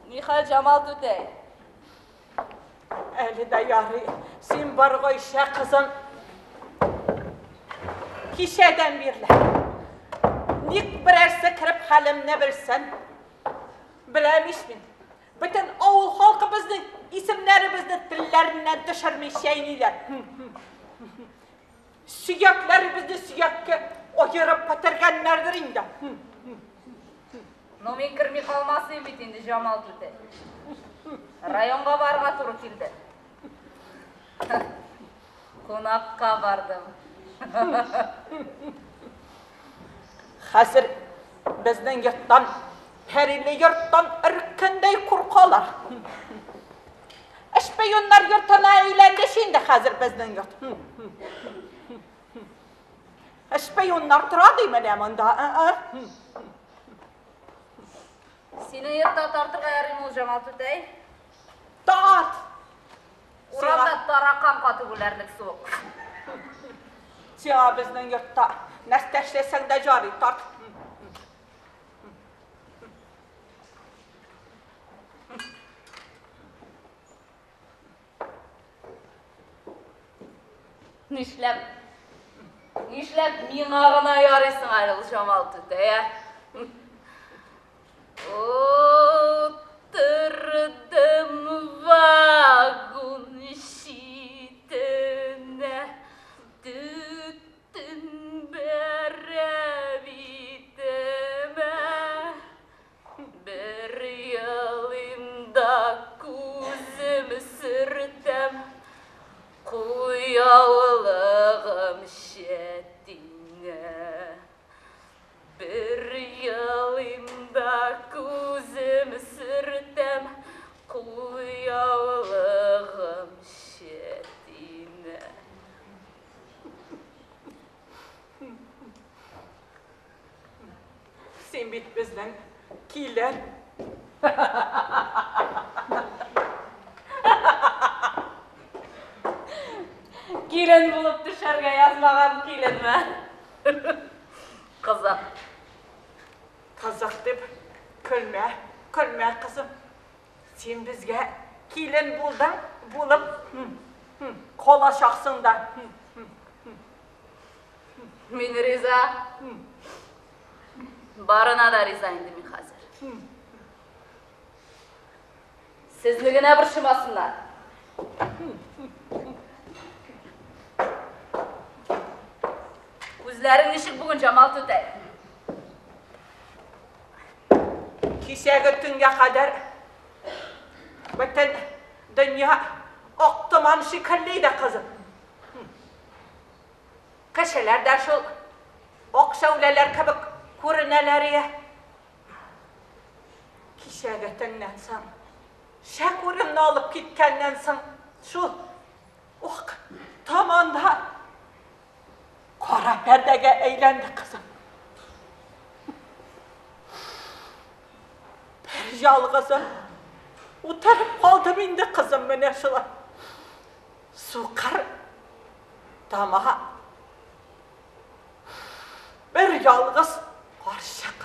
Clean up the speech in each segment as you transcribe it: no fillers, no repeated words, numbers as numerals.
Михаил Жамал Түтей. Әлі де яры, сен бар ғой ше қызым. Кешеден берлі. Ник бірәрсі кіріп халімні білсін. Білемешмін. Bütün ауыл халқы біздің исімлері біздің тіллерінен düşірмей шәйнейлер. Сүйеклері бізді сүйекке ойырып бітіргенлердір енді. Но мен кірмей қалмасы емет енді Жамал Түтей. Районға барға тұру келді. Қонаққа бардым. Қазір біздің йұрттан, пәрілі йұрттан үркіндей құрқалар. Ішпейонлар йұртына әйленді шенді қазір біздің йұрт. Ішпейонлар тұрады емелі мұнда. Сені йұртта тартырға әрім ол Жамал Түтей? Тарт! Урамда тарақан қатығыларлық соқ. Сеға біздің йұртта нәрстәшлесің де жары тарт. Нишләп мен ағына ярайсың айыл Жамал Түтей, Отырдым вагон шетіне, түттін бәрі бетіме. Бір ялымда көзім сүртем, қоялығым шетіне. Bir yalımda gözüm sürtem, kuyalığım şetine. Sen bit bizden kiler. Kilen bulup düşerge yazmağam kilen mi? Kızım. Қазақ деп күлме қызым. Сен бізге келін болдың, болып қола шақсың да. Мен риза. Барына да риза енді мен қазір. Сізлігіне бір шымасынlar. Көзлерің нешік бүгін Жамал Түтей? Кешегі түнге қадар бүтін дүния оқтыман шикірлейді қызым. Кішілерді шул оқшаулелер кібік көрінелері. Кешегі түннен соң, шәкөрімні алып кеткеннен соң, шул оқ таманда қара пәрдеге әйленді қызым. Жалғызым, отырып қалдым енді қызым міне шылы. Суқар тамаға бір жалғыз қаршық.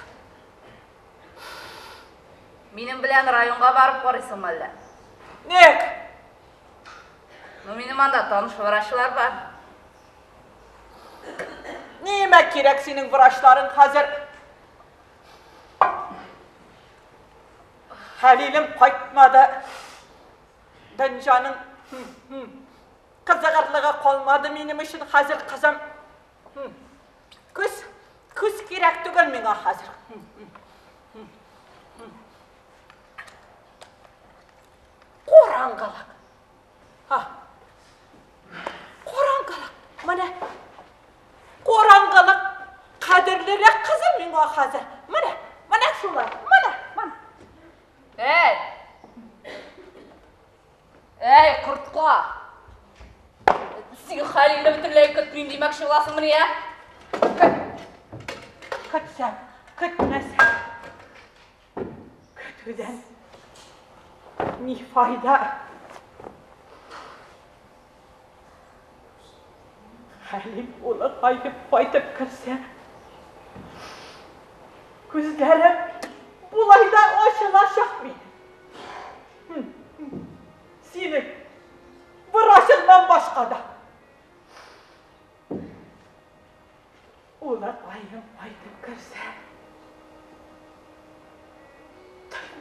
Менің білән районға барып қарайсың мәлі? Нек? Менің анда таныш врачлар бар. Неме керек сенің врачларың қазір? Хәлилім қайтмады. Дінжаның қызығырлығы қолмады менің үшін қазір қызым. Күз керек түгіл меңа қазір. Қораңғылық. Қораңғылық. Міне, қораңғылық қадірлірек қызым меңа қазір. Міне шулай, міне. Эй, құртқа! Сен Халилді бүтінлей күтпейін демекші боласың міне, ә? Күтсәм, күтмәсәм. Күтуден не файда? Халил олы қайтып кірсе, көздері Олай да ашылашақ мен. Сенің бір ашылман басқа да. Олар айым айтып кірсе.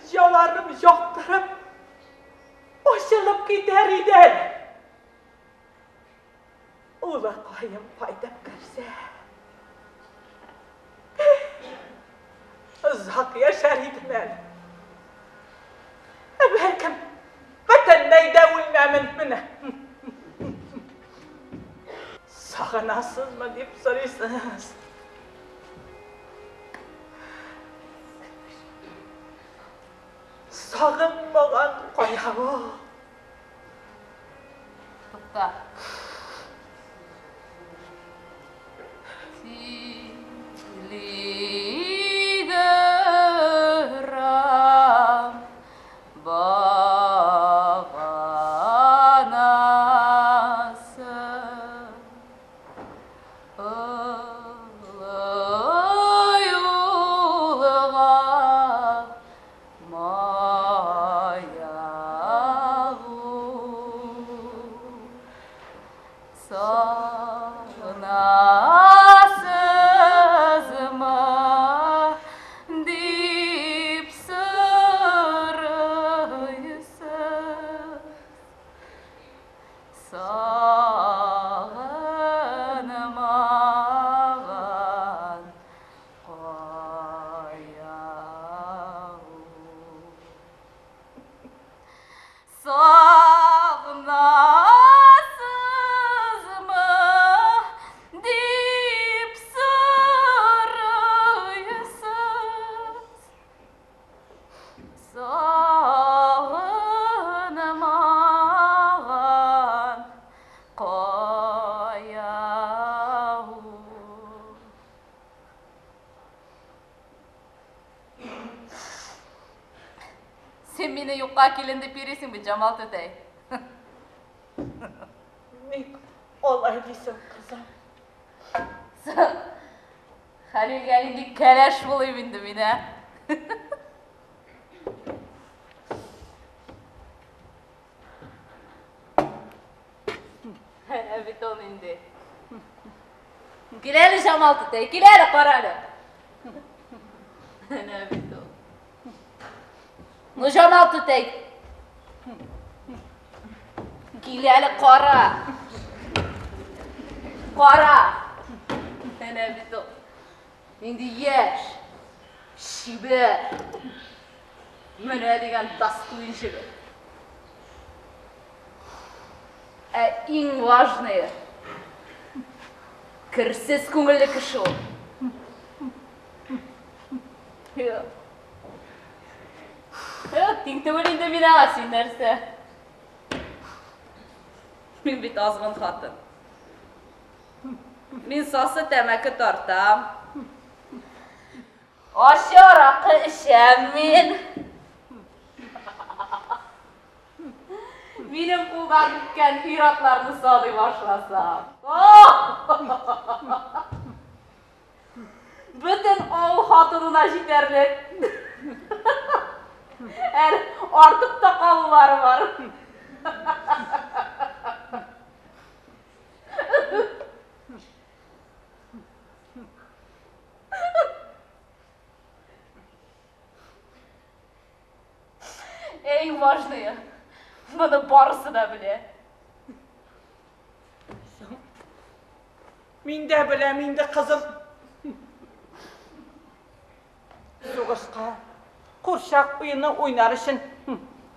Жаларым жоқтырып, ашылып кетер еді. Олар айым айтып кірсе. Ұзақ яшар едім әлі. Бәлкім, бүтіндей де өлмәмін міне. Сағынасыз ма деп сұрайсыз. Сағынмаған қояу. Тұқта. Sen meni yo'qqa kelindi berесің бе, Жамал төтей? Мен олай дейсің, қызым. Халил gelindi keleş bulayım indi mine. Evet onu indi. Gileri Жамал төтей, gileri paralı. Evet o. Ну Жамал төтей. Gileri qara. Qara. Evet o. Indi yaş. Şiber. Mene degan dasqo'yin shiber. Eng важное. Kirsiz ko'ngilli kishi u. Tinktavil endi meni sen narsa. Men bit ozg'in xotin. Men sosa tamaki tortam. Oshoraqi isham men. Benim qo'ldan tutgan xiyratlarni sog'day boshlasam. Bütün ol xotinuna yeterlik. Ortiq da qolulari bor. Eng важное. Buni barisi da biladi. Men de bilaman de qizim. So'g'ishqa qurshaq o'yini o'ynar uchun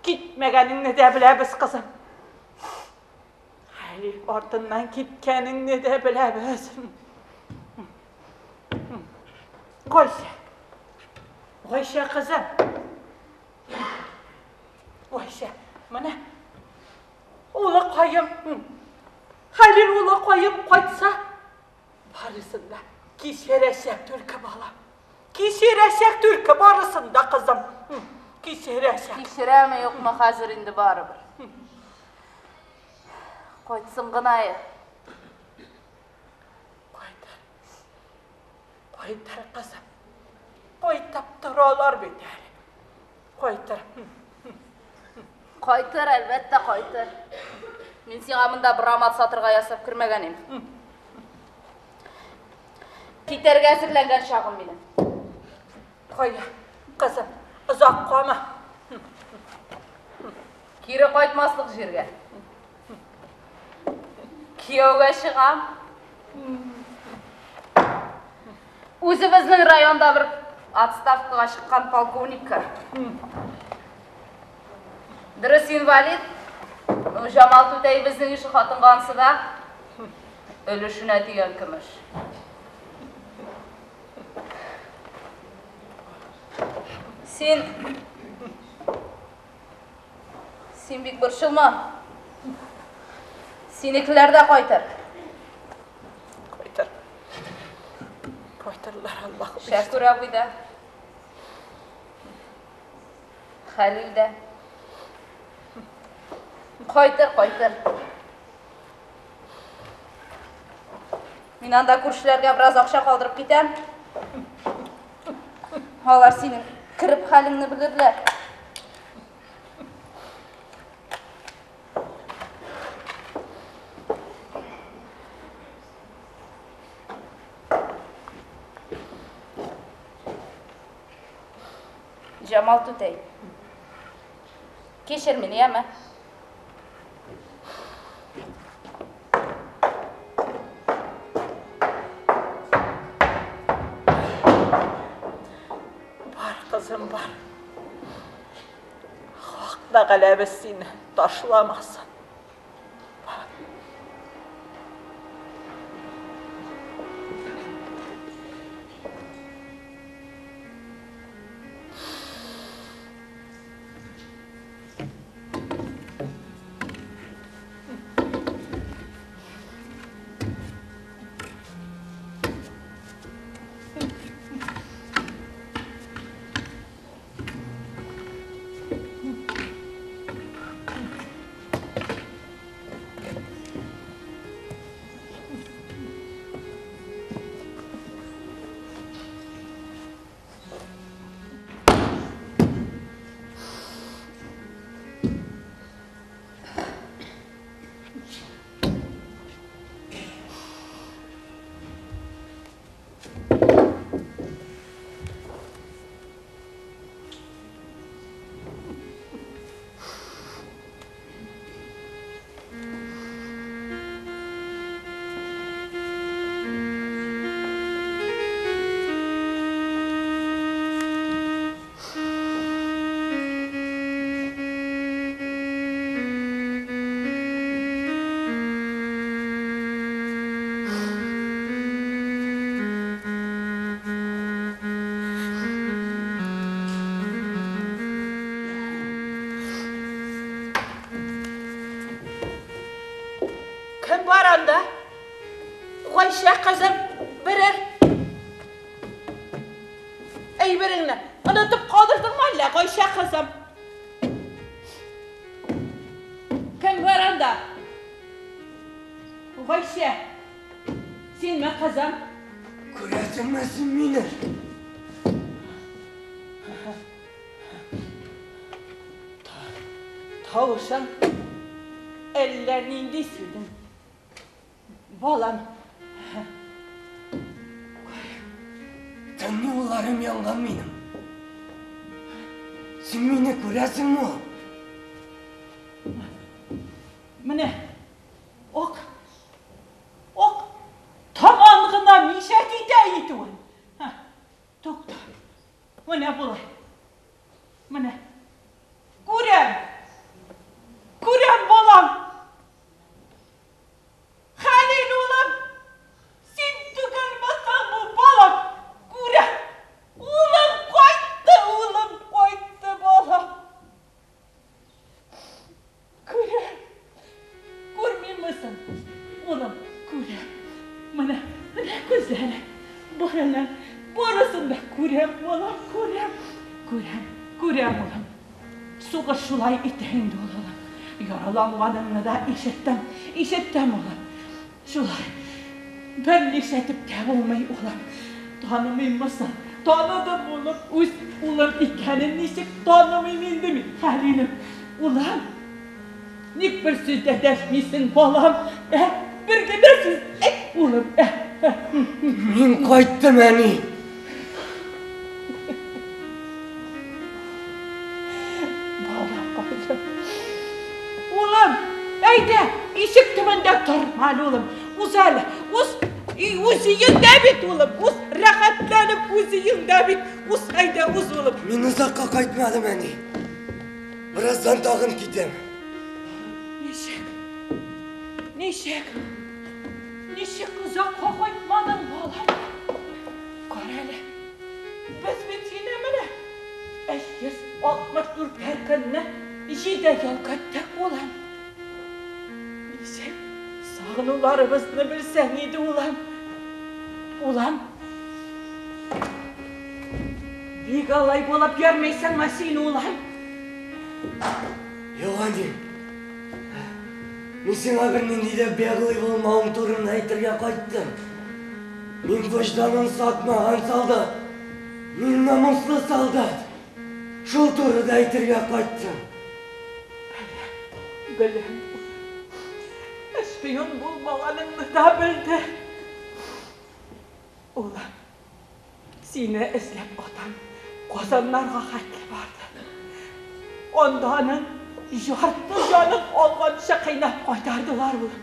ketmaganingni de bilamiz qizim. Halil ortimdan ketganingni de bilamiz. Qo'ysha qizim. Qo'ysha. Mana o'g'li qo'yim. Halil o'g'li qo'yim qo'ysa, barisında kişireşek Türk'ü balam. Kişireşek Türk'ü barısında kızım. Kişireşek. Kişireme yok mu hazır indi baribir. Qo'ytsin g'inayı. Qo'ytar qizim. Qo'ytab turalar beter. Қайтыр. Қайтыр, әлбәттә қайтыр. Мен сиңа мында бір амат сатырға ясап кірмәгән ем. Китәргә әзерләнгән шағым минем. Қойя, қызым, ұзақ қома. Кире қайтмаслық жерге. Кияуға шығам. Өзіміздің районда бір отставкаға шыққан полковникка. Дұрыс инвалид. Жамал Түтей біздің іші қатынғансы да өлішіне тиген күміш. Сен бек бұршылма. Сенекілер де қайтыр. Қайтырлар Аллах. Шәкүр абый да. Халил да. Қайтыр. Мен анда көршілерге біраз ақша қалдырып кетем. Алар сенің кіріп халіңні білірлер. Жамал Түтей. Кешір мені, әмі? Қызым бар. Вақытна қаләбі сені ташыламасын. Кім бар анда? Қойша қызым, бірір. Ей біріңні, ұнытып қалдырдың ма әлі, қойша қызым? Кім бар анда? Қойша, сен ме қызым? Көрәсің мәсін мені? Тауышың, әлләрін дейсілдің. Балам. Тәңнеуларым янған менің. Сен мені көрәсің мұ? Міне, оқ, таманғына мишәт ете етуін. Тоқта, міне бұлай. Міне, көрем балам. Халил ұлым, сен түгіл басан бұл балам. Көрем, ұлым қойты балам. Көрмеймісің, ұлым, көрем. Міне көздері, барынан, барысында көрем балам, көрем ұлым. Суға шулай етейінді ұлым. Yaralanmadığını da işittim ulan. Şulay, ben işitip de olmayı ulan. Tanımayın mısın? Tanıdım oğlum. Üz ulan ikenin nişik tanımayım indi mi? Halilim. Ulan. Nik bir sözde deşmişsin balam. Bir gidersiz. Ulan. Min qaytdım әni. Balam qaytım. Ulan. Eyde. İşik tümünde durmalı oğlum. Uzal. Uzayın David oğlum. Uz rahatlanıp uzayın David. Uz eyde uz oğlum. Min uzakka qaytmadım әни. Birazdan tağın gidem. Nişek uzakka qaytmadın balam. Qarali. Biz bitine mine. 564 erkanına jide yalqattak olam. Nişek sağlılarımızını bilsen edi olam. Ulan. Bir galay bolap görmeysen masini ulan. Yok әни. Min сиңа бер нинди дә бәгъли булмавым турында әйтергә кайттым. Мин вожданын сатмаган солдат. Мин намуслы солдат. Шул турыда әйтергә кайттым. Bilem. Espiyon bulmaganını da bildi. Ulan. Seni izlep otan kozanlarga xatli vardı. Ondanın yartı canın olgan şakıynap qaytardılar ulan.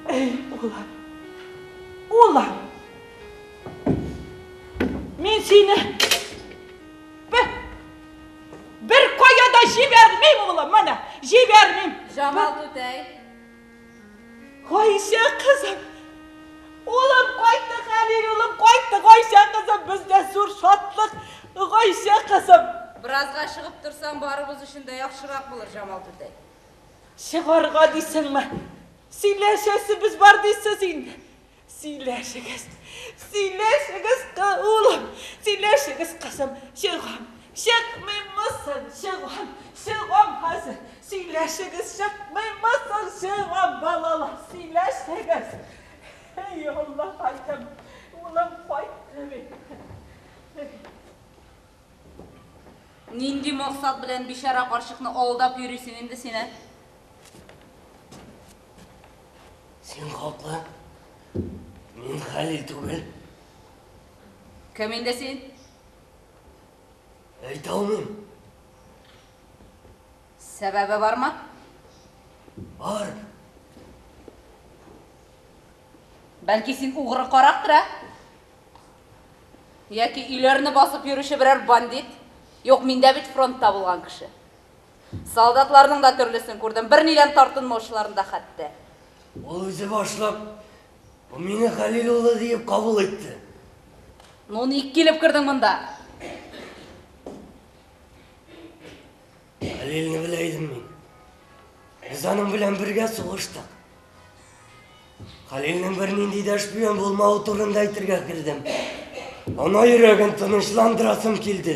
Ey ulan. Ulan. Men seni bir koyada jibermeyim ulan mana. Jibermeyim. Jamal Tutay. Ayşe kızım. Oğlum qaytdı Halil oğlum qaytdı Ayşe kızım. Bizde sur şatlık. Ayşe kızım. Birazga шығып тұрсаң, барыбыз үшін де yaxşıрақ болар, Jamal Tutay. Шығарға дейсің ме? Сөйлешесі біз бар дейсің. Сөйлешігіз. Сөйлешігіз oğlum. Сөйлешігіз қызым. Шығам. Çıkmıyorsun, çıkam. Çıkam hazır. Söyleşiniz çıkmıyorsun, çıkam balalar. Söyleşiniz. Ey Allah haytam. Ulan faytım. Nindi maqsad bilan bishara qarshiqni aldab yuriysin endi seni? Sen haqlı. Min Halil түгел. Kim endi sen? Әйтә алмыйм. Sebebi var mı? Бар. Belki sen uğrı qaraqtır ha? Yoki uylarini basıp yürüşü birer bandit. Yok, min David frontda bo'lgan kishi. Soldatlarning da türlüsün ko'rdim. Bir nelan tortinmovchilarida hatta. Ол өзі башлап, bu meni Halil o'g'li deb qabul etdi. Noni ikkilib kirding bunda. Halilni bilaydim men. Biz onun bilan birga so'g'ishdik. Halilning bir nindi de shpiyon bo'lmog'i turida aytirga kirdim. Ona yuragini tinchlantirasım keldi.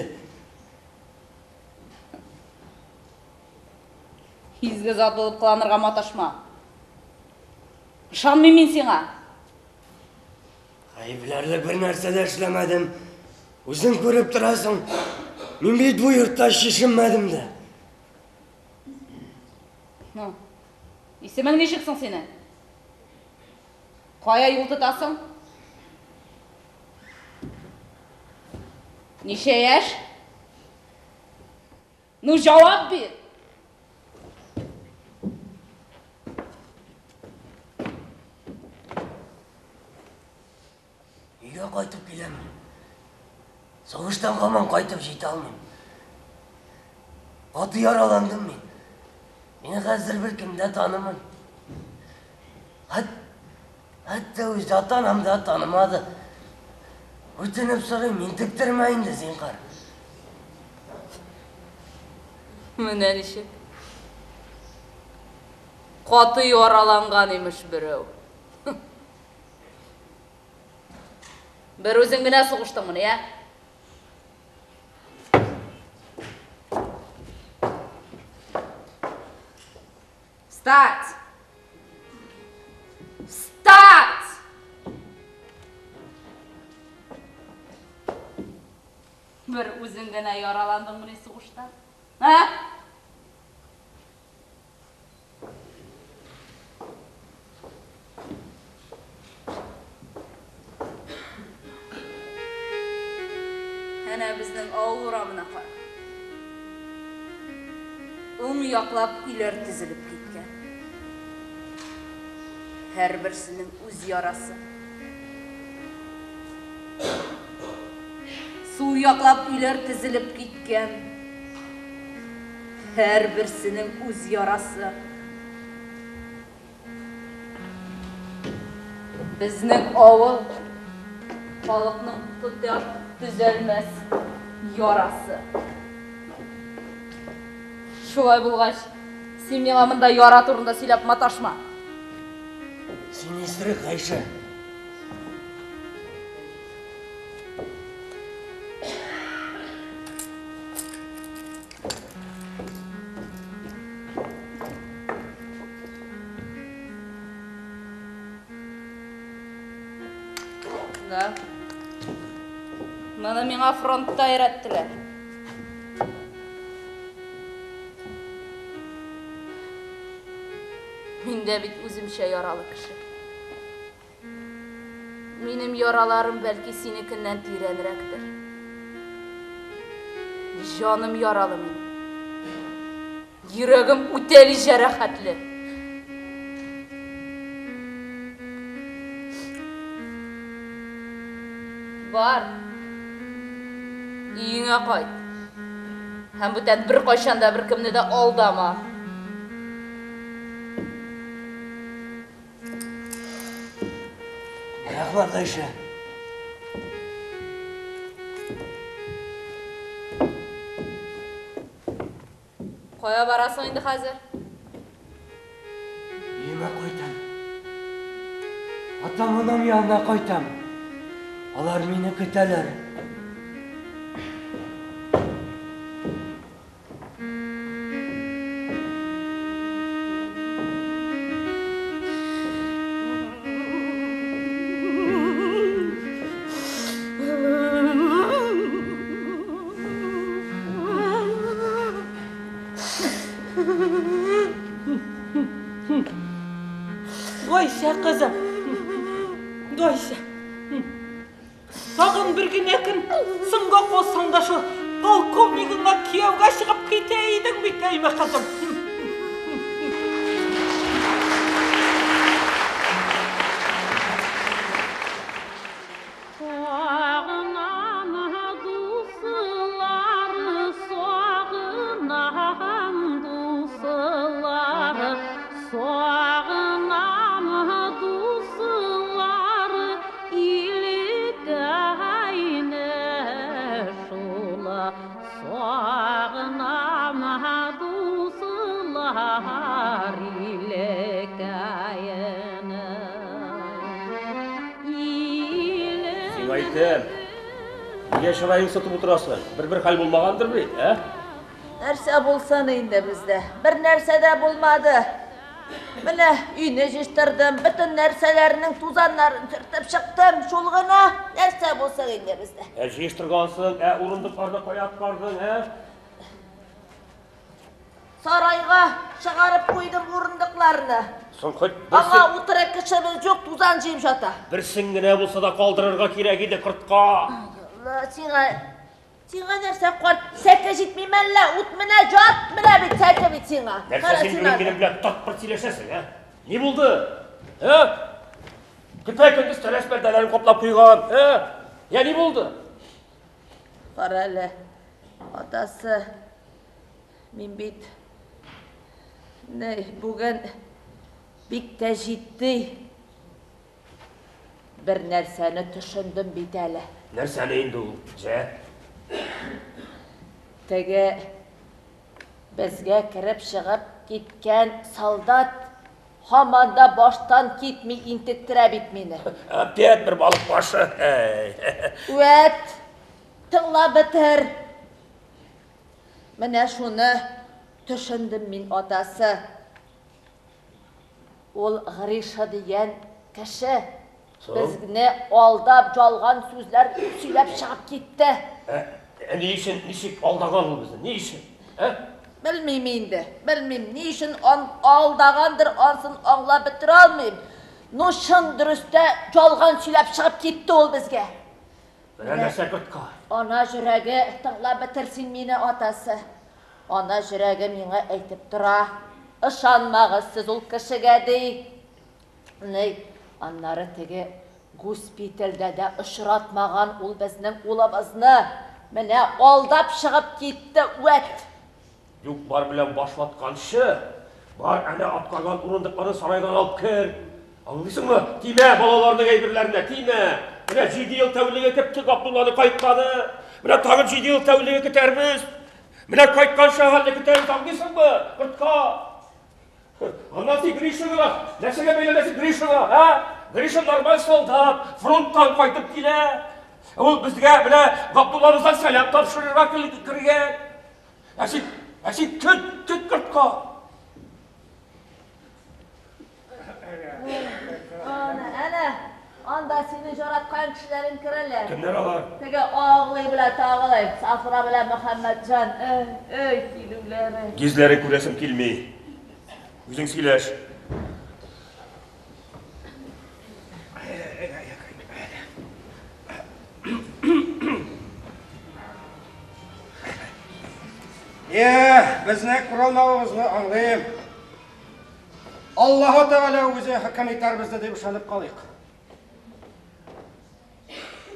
Hizga zot bo'lib qilanirga matashma. Ishonmayman senga. Ayıplarlik bir narsa da ishlamadim. O'zing ko'rib turasың. Men bu yurtda shishinmadim da. Isming nechiksin seni? Qaya yo'l tutasың? Necha yosh? Nu javob ber. Uyga qaytib kelaman. So'g'ishdan hamon qaytib jeta olmayman. Oti yaralandim men. Meni hozir bir kimda tanimam. Hatta o'z ota-onam da tanimadi. O'tinib so'rayman, men tiktirmayin desang qara. Mana nishik. Qoti yaralangan emish birov. Bir o'zingina so'g'ishding buni, ya? Start! Start! Bir үзің генә яраландың мыни сугышта? Ха? Әнә безнең авыл урамына кара. Уң яклап үйләр тезелеп киткән. Һәр берсенең үз ярасы. Сул яклап үйләр тезелеп киткән. Һәр берсенең үз ярасы. Безнең авыл халыкның тотяк төзәлмәс ярасы. Шулай булгач, син миңа монда яра турында сөйләп маташма. Син исерек, Айша. Да. Моны миңа фронтта өйрәттеләр. Мин дә бит үземчә яралы кеше. Минем яраларым бәлки синекеннән тирәнрәктер. Җаным яралы минем. Йөрәгем үтәли җәрәхәтле. Бар. Өеңә кайт. Һәм бүтән бер кайчанда бер кемне дә алдама. Рәхмәт, Айша. Кая барасың инде хәзер? Өемә кайтам. Атам-анам янына кайтам. Алар мине көтәләр. Гайша кызым. Гайша. Сагын bir gün ekin сынга калсаң да шу полковнигыңа кияуга чыгып китәйдең бит әйме кызым. Айтым, неге шырайың сытып отырасың? Бір хәл болмағандыр бе, ә? Нәрсә булсын инде бездә. Бер нәрсә дә булмады. Менә өйне җыштырдым, бөтен нәрсәләрнең тузаннарын сөртеп чыктым. Шул гына нәрсә булсын инде бездә. Җыштыргансың, урындыкларны каят бардың, ә? Сарайга чыгарып куйдым урындыкларны. Соң хоть Аңа утыра кешебез юк, тузан җыеп жата. Берсен генә булса да калдырырга кирәк иде кортка. Сиңа нәрсә кар? Сәке җитми мәллә, ут менә жат, менә бит сәке бит сиңа. Нәрсә син минем белән тотпыр сөйләшәсең, ә? Ни булды? Ә? Көпә-көндез тәрәс пәрдәләрен каплап куйган, ә? Я ни булды? Кара әле. Атасы мин бит бүген бик тә җитди бер нәрсәне төшендем бит әле. Нәрсәне инде ул? Теге безгә кереп чыгып киткән солдат һаман да баштан китми интектерә бит мине. Опять бер балык башы. Үәт, тыңлап бетер. Менә шуны төшендем мин, атасы. Ул Гриша дигән кеше безне алдап жалган сүзләр сөйләп чыгып китте. Ни үшін, нешік алдаған ол бізді, не үшін? Білмейм енді, білмейм, не үшін алдағандыр, ансын аңлап бітіре алмайм. Но шын дұрысты жалған сөйлеп шығып кетті ол бізге. Бір нәрсе күртқа. Ана жүрегі тыңлап бітірсін мені атасы. Ана жүрегі мені әйтіп тұра. Ышанмағыз сіз ол кішіге дей. Аннары теге госпитальда да ұшыратмаған ол біздің ұлыбызны. Міне алдап шығып кетті өт. Юк бар білен башылатқаншы, бар әне атқарған ұрындықларын сарайдан алып кер. Аңлайсың мұ? Тиме балаларының әйбірлеріне, тиме. Міне 7 ел тәуліге кептік Абдулланы қайтқаны. Міне тағы 7 ел тәуліге кетерміз. Міне қайтқан шағалды кетерміз, аңлайсың мұ? Құртқа. Аннасы Гришаға, нәсіге бейлінесі Гришаға, Гриша нормаль солдат, фронттан қайтып келе. Ол бізге міне Абдулланыздан сәлем тапшырырға кірген. Әсен күт құртқа. Әне, анда сені жаратқан кішілерін кірілер. Кімдер алар? Теге ағылай біле тағылай, Сафура біле Мұхаммеджан. Келулері. Кезлері көресім келмей. Өзің сөйлеш. Біздің құралмауымызны аңлайым. Аллаху Тағала өзі хакам етер бізді деп ұшанып қалайық.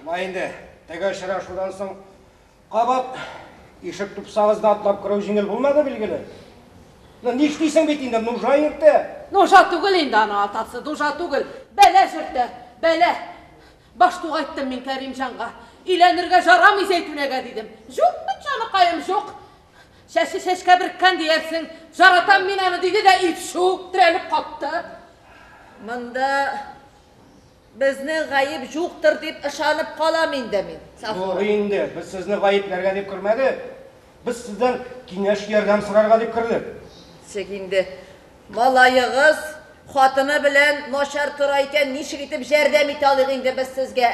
Майынды, теге шырашудан соң қабат ешік тұпсағызды атлап кіру жеңіл болмады білгілі. Не іштейсің бетінде, нужа ерті? Нужа түгіл енді ана атасы, нужа түгіл. Бәле жүрді, бәле. Баштуға айттым мен Кәримжанға. Иленірге жарамыз әйтінеге дедім. Жоқ, жаны қайым жоқ. Шәшке біріккен дейерсің, жаратам мен аны дейді де ипшук тіреліп қапты. Мұнда біздің ғайып жоқтыр деп ұшанып қалам енді мен. Doğru енді, біз сізні ғайыпларға деп кірмеді. Біз сізден кеңеш ердем сұрарға деп кірдік. Сегенде, малайығыз, қатыны білен нашар тұра екен, нешік етіп жәрдем ете алығыңды біз сізге,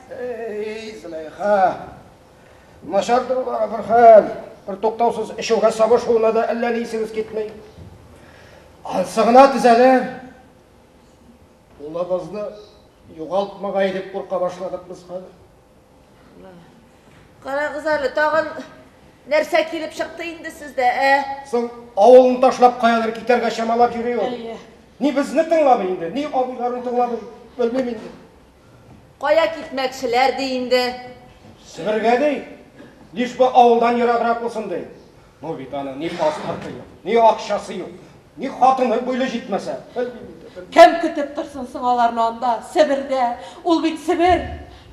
Ей, Зüleyxa, нашар тұруға бір хәл. Bir toқтаусыз ішуға сабыр шуына да әлі несіңіз кетмей. Алсығына тізәлі. Олабызды юғалтмағай деп қорқа башладық біз қады. Қарағыз әлі, тағын нәрсе келіп шықты енді сізді, Соң ауылын ташлап қаялар кетерге шамалап жүре ол. Не бізді тыңлабы енді, не абыларын тыңлабы, бөлмем енді. Қоя кетмекшілер дейінді. Сібірге дей. Лишь бы ауылдан ерағырақ болсын дей. Но бит аны не паспорты yok, не ақшасы yok, не хатыны бойлы жетмесе. Кем күтіп тұрсын сыңаларын анда, Сібірде, ол бит Сібір.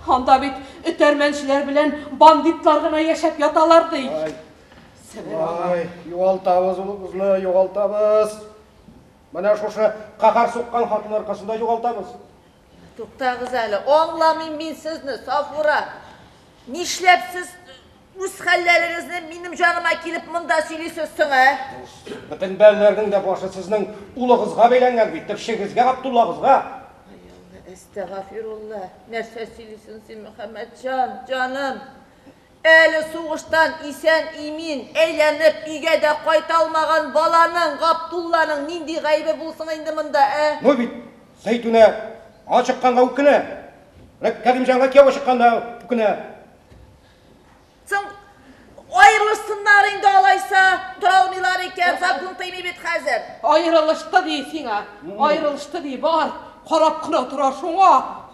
Анда бит үтерменшілер білен бандитларғына ешеп яталар дей. Ай, юғалтабыз ұлығызны, юғалтабыз. Мына шошы қақар соққан хатын арқасында юғалтабыз. Тоқтағыз әлі, оңламын мен сізні, Сафура. Нешлеп сіз өз хәлләріңізні менің жаныма келіп мұнда сөйлесесің, Бүтін бәлілердің де башы сіздің ұлығызға бейленген бейт, тіпшігізге, Абдуллағызға. Әстағафирулла, нәрсе сөйлесің сен, Мұхаммеджан, жаным. Әлі соғыштан исән имин, әйленіп үйге де қайта алмаған баланың, Абдулланың нендей ғайбы болсын енді мұнда, Ну бит, Зәйтуне, ашыққанға өкіне. Кәримжанға кеу ашыққанда өкіне. Сың айырылышсындарыңды алайса, тұралмилар екен, сапын тайме бет қазір. Айырылышты дейсің, айырылышты дей бар. Қарап қына тұра шоңа,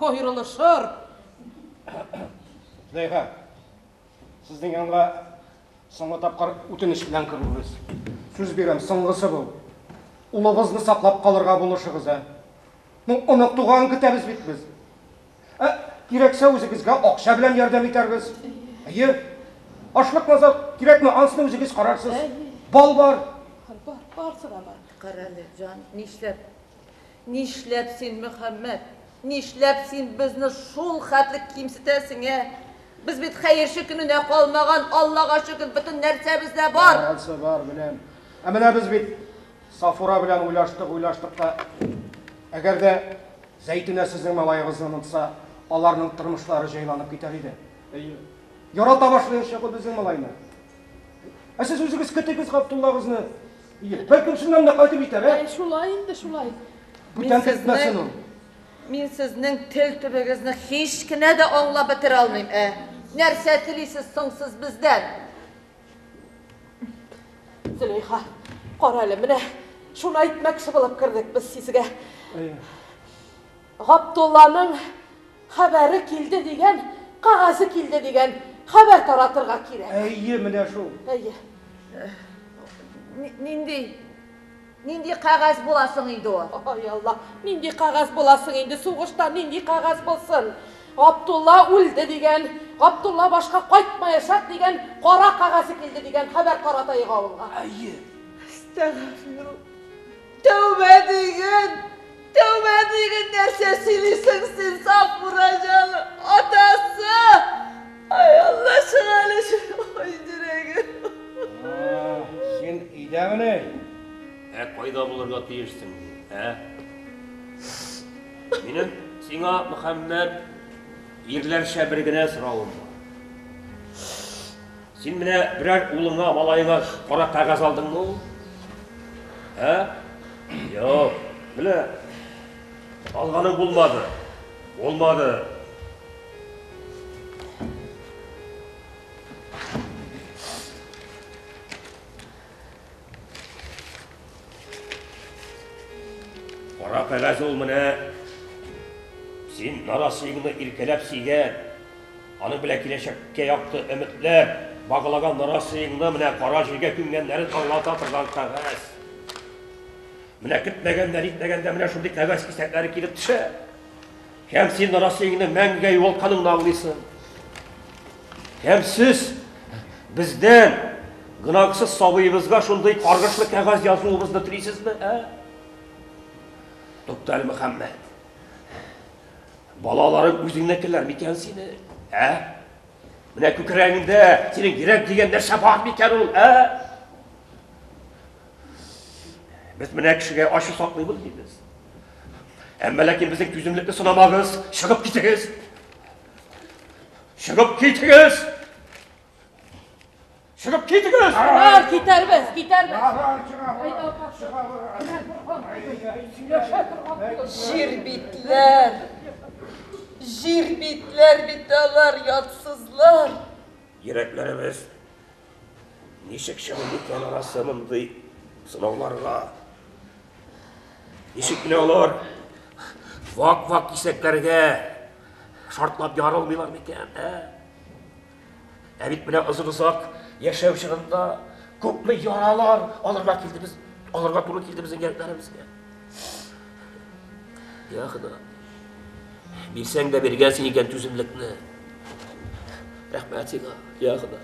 айырылышыр. Зайға, сіздің янға соңғы тапқар өтініш білән кіріліңіз. Сөз берем, соңғысы бұл. Ұлығызны саплап қалырға болышығыз, Оның туған күтәбіз бет біз. Керексе өзігізге ақша білән ярдәм етербіз. Ашлық назар керек ме, ансыны өзігіз қарарсыз. Бал бар. Бар sıra бар. Қаралы, жан, нешлеп сен, Мұхаммед? Нешлеп сен бізні шул хәтлік кемсітесің, Біз бет қайыршы күніне қалмаған, Аллаға шүкір бүтін нәрсе бізде бар. Алсы бар, білем. Әміне біз бет Сафура білән ойлаштық та, әгер де Зәйтуне сіздің малайығызын ұнтса, аларның тұрмышлары жайланып кетер еді. ярата башлайын шақы біздің малайны. Сіз өзіңіз кетегіз Ғабдулла қызны. Бәлкім шыннан да қайтып етер, Шулай инде, шулай. Бүтән кетмесін ол. Мен сіздің тіл түбігізні ешкіне де аңлап бітіре алмайм, Нәрсе тілейсіз соңсыз бізден? Зüleyxa, qara әлі, міне, шуны айтмақшы болып кірдік біз сізге. Ғабдулланың хабары келді деген, қағазы келді деген хабар таратырға керек. Міне шул. Нендей қағаз боласың енді о? Ай Алла, нендей қағаз боласың енді, соғышта нендей қағаз болсын. Ғабдулла өлді деген, Ғабдулла башқа қайтмаяшақ деген, қара қағазы келді деген хабар таратайық ауылға. Тәубе деген нәрсе сөйлейсің сен, Сафура жаны, атасы. Ай Алла шығалы ой жүрегім. Сен үйдеміне? Қайда бұларға тиешсің, Менің сеңа, Мұхаммед, ерлерше біргіне сұрауым бар. Сен міне бірер ұлыңа, малайыңа қара қағаз алдың мұ? Жоқ, біле, алғаның болмады. Олмады. Қара қағаз ол міне, сен нарасыйыңны иркелеп сиген, аны біле келешекке яқты үмітлер, бағылаған нарасыйыңны міне қара жерге күнгенлерін аңлата тұрған қағаз. Міне күтмегендер, итмегенде міне шұндай қағаз кесетлері келіп түші. Кәм сен нарасыйыңны мәңгіге олқаныңны аңлайсың. Кәм сіз бізден ғынақсыз сабыйымызға шұндай қарғышлы қағаз жазуымызды тілейсіз бі, Тоқтар Мұхаммед, балаларың өзіңне келер мекен сені, Міне көкірегіңде сенің керек дегендер шапағат мекен ол, Біз міне кішіге ашы сақлаймыз дейміз. Әммәләкен біздің түзімлікті сынамағыз, шығып кетіңіз. Шығып кетіңіз! Шығып кетіңіз! Кетербіз. Жер битлер биталар, ятсызлар. Ереклеріміз нешік шығын екен арасы мұндай сынауларға. Нешік біле олар вак-вак кесектерге шартлап ярылмайлар мекен, Әбит біле ұзыр-ұзақ яшау шығында көпмі яралар алырға тұры келді біздің еректерімізге. Яқыда, білсең де бергенсің екен түзімлікні. Рахмәтіңа, яқыда.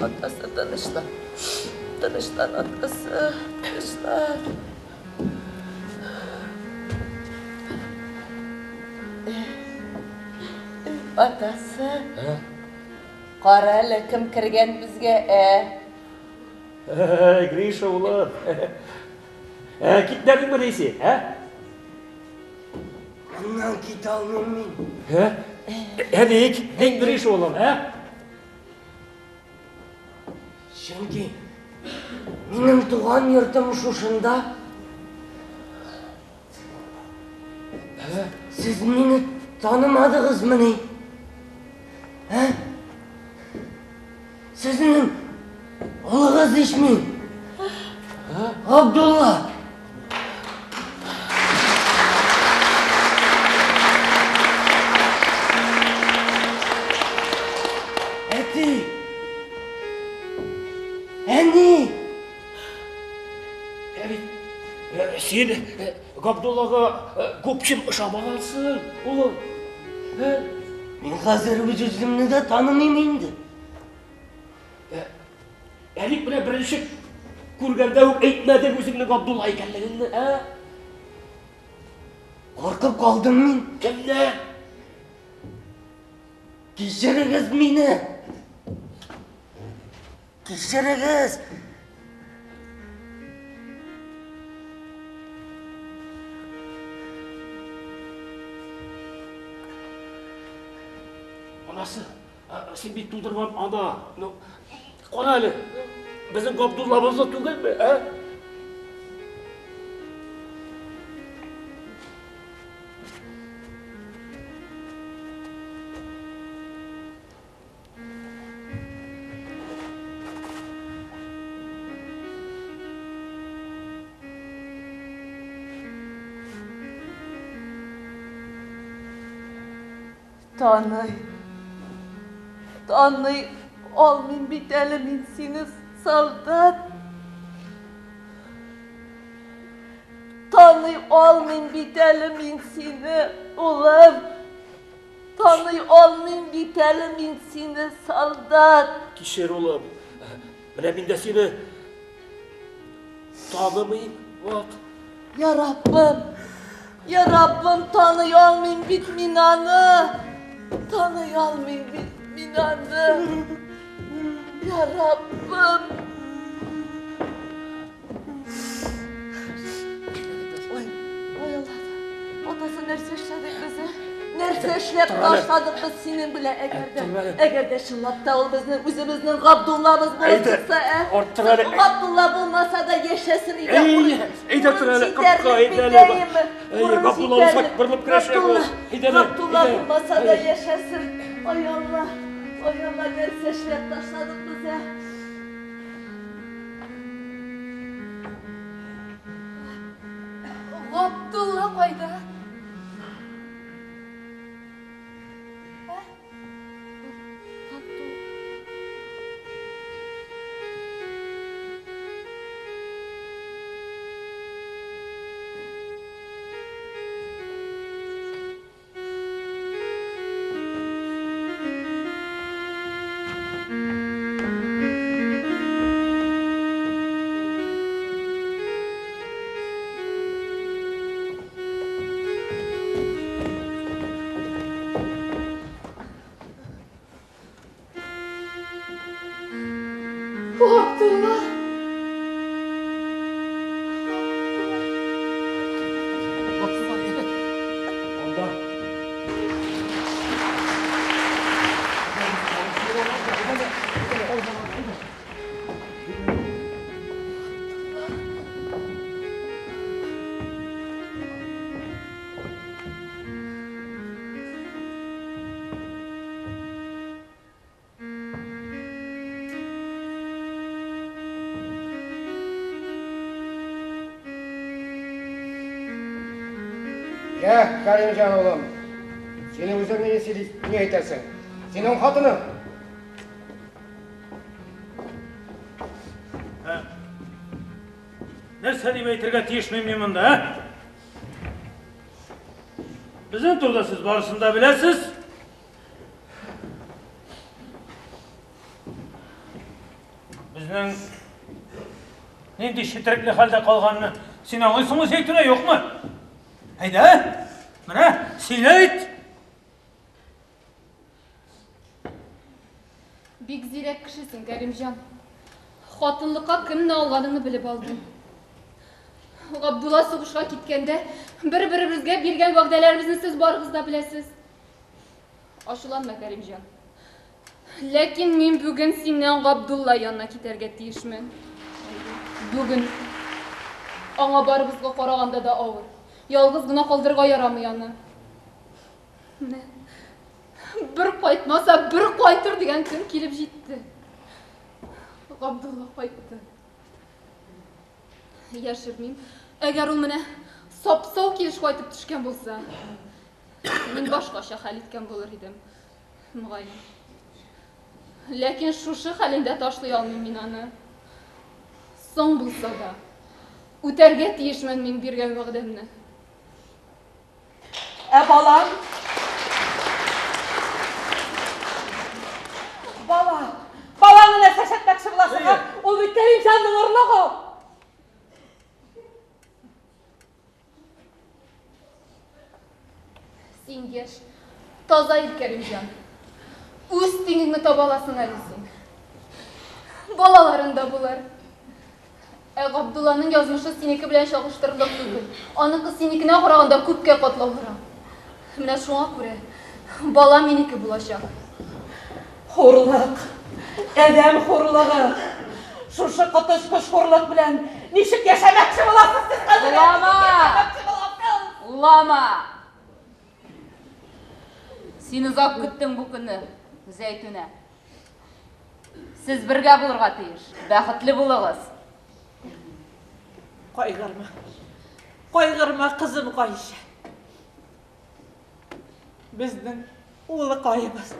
Atası tanışlar. Tanışlar atası. Tanışlar. Atası. Qara әлі кім кірген бізге, Гриша ұлы. Кеттердің бі дейсі, Мұнан кет алмайм мен. Әдейік, ең Гриша ұлым, Чөнки менің туған йортым шушында. Сіз мені танымадыңыз міне. Сіздің ұлығыз ешмен. Ғабдулла. Әне? Сен Ғабдуллаға көпшім ұшамағансың, ұлы. Мен қазір өз-өзімні де танымайм енді. Әлік біле бірінші көргенде әйтмәден өзіңнің Ғабдулла екенлігіңді, Қорқып қалдым мен. Кімді? Кешіріңіз мені. Кешіріңіз. Анасы, сен бит тудырмам ана. Қара әлі, біздің Ғабдуллабызды түгел ме, ә? Taный, olmayın bit eliminsiniz soldat. Taный, olmayın bit eliminsini ulan. Taный, olmayın bit eliminsini soldat. Кешер ұлым, міне мен де сені танымайым, бақ. Ya Rabbim, Taный, olmayın bit minanı. Taный, olmayın bit minanı. Ya Rabbim. Oy Allah. Atası nerse işledik bizi? Nerse işlep başladık biz senin bile eğer de şınlap da ol bizim özümüzün Gabdullah'ımız olursa Gabdullah bulmasa da yaşasın ile Gabdullah olsak bırılıp kreşe bu. Gabdullah bulmasa da yaşasın. Ay Allah nerse işlep başladık bize. Gabdullah kayda? Abdullah. Ya Karimcan oğlum, senin üzerine ne edersin? Senin hatını. Нәрсе деп айтырға тиішмеймін мұнда, ә? Біздің турда сіз барысында білесіз. Біздің нендей шетіріклі халде қалғанын сен аңғайсың ғой сейтіне, жоқ ма? Айда, мына, сен айт. Бик зирек кішісің, Кәрімжан. Хатынлыққа кімні алғаныңы біліп алдым. Ғабдулла соғышқа кеткенде бір-бірімізге берген уәгдәләрімізді сіз барығызда білесіз. Ашуланма, Кәрімжан. Ләкин мен бүгін сенен Ғабдулла янына кетерге тиішмін. Бүгін аңа барыбызға қарағанда да ауыр. Ялғыз гына қалдырға ярамый аны. Бір қайтмаса, бір қайтыр деген күн келіп жетті. Ғабдулла қайтты. Яшырмейм. Әгер ул менә сап-сау килеш қайтып түшкен болса, мен башқаша хәл иткән булыр идем. Мөгаен. Ләкин шушы хәлендә ташлый алмыйм мин аны. Соң булса да, үтәргә тиешмен мин биргән вәгъдәмне. Балам. Баланы нәрсә шәттәкче буласың? Ул бит Кәримҗанның орлыгы. Син яшь, таза ир, Кәримҗан. Үз тиңеңне таба аласың әле син. Балаларың да булыр. Ғабдулланың язмышы синеке белән чагыштырырлык түгел. Аныкы синекенә караганда күпкә катлаулырак. Менә шуңа күрә бала минеке булачак. Хурлык, әдәм хурлыгы. Шушы котышкыч хурлык белән ничек яшәмәкче буласыз сез хәзер? Улама! Син узак көттең бу көнне, Зәйтүнә. Сез бергә булырга тиеш. Бәхетле булыгыз. Кайгырма. Кайгырма, кызым Гайша. Безнең улы кайыбыз.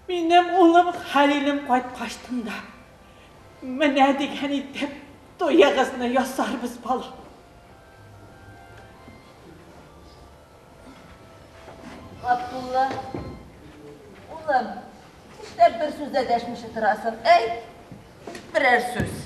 Минем улым Хәлилем кайткачтында. Менә дигән итеп туягызны ясарбыз, бала. Абдулла, улым, işte bir sözle deşmişi tırasın. Ey, birer söz.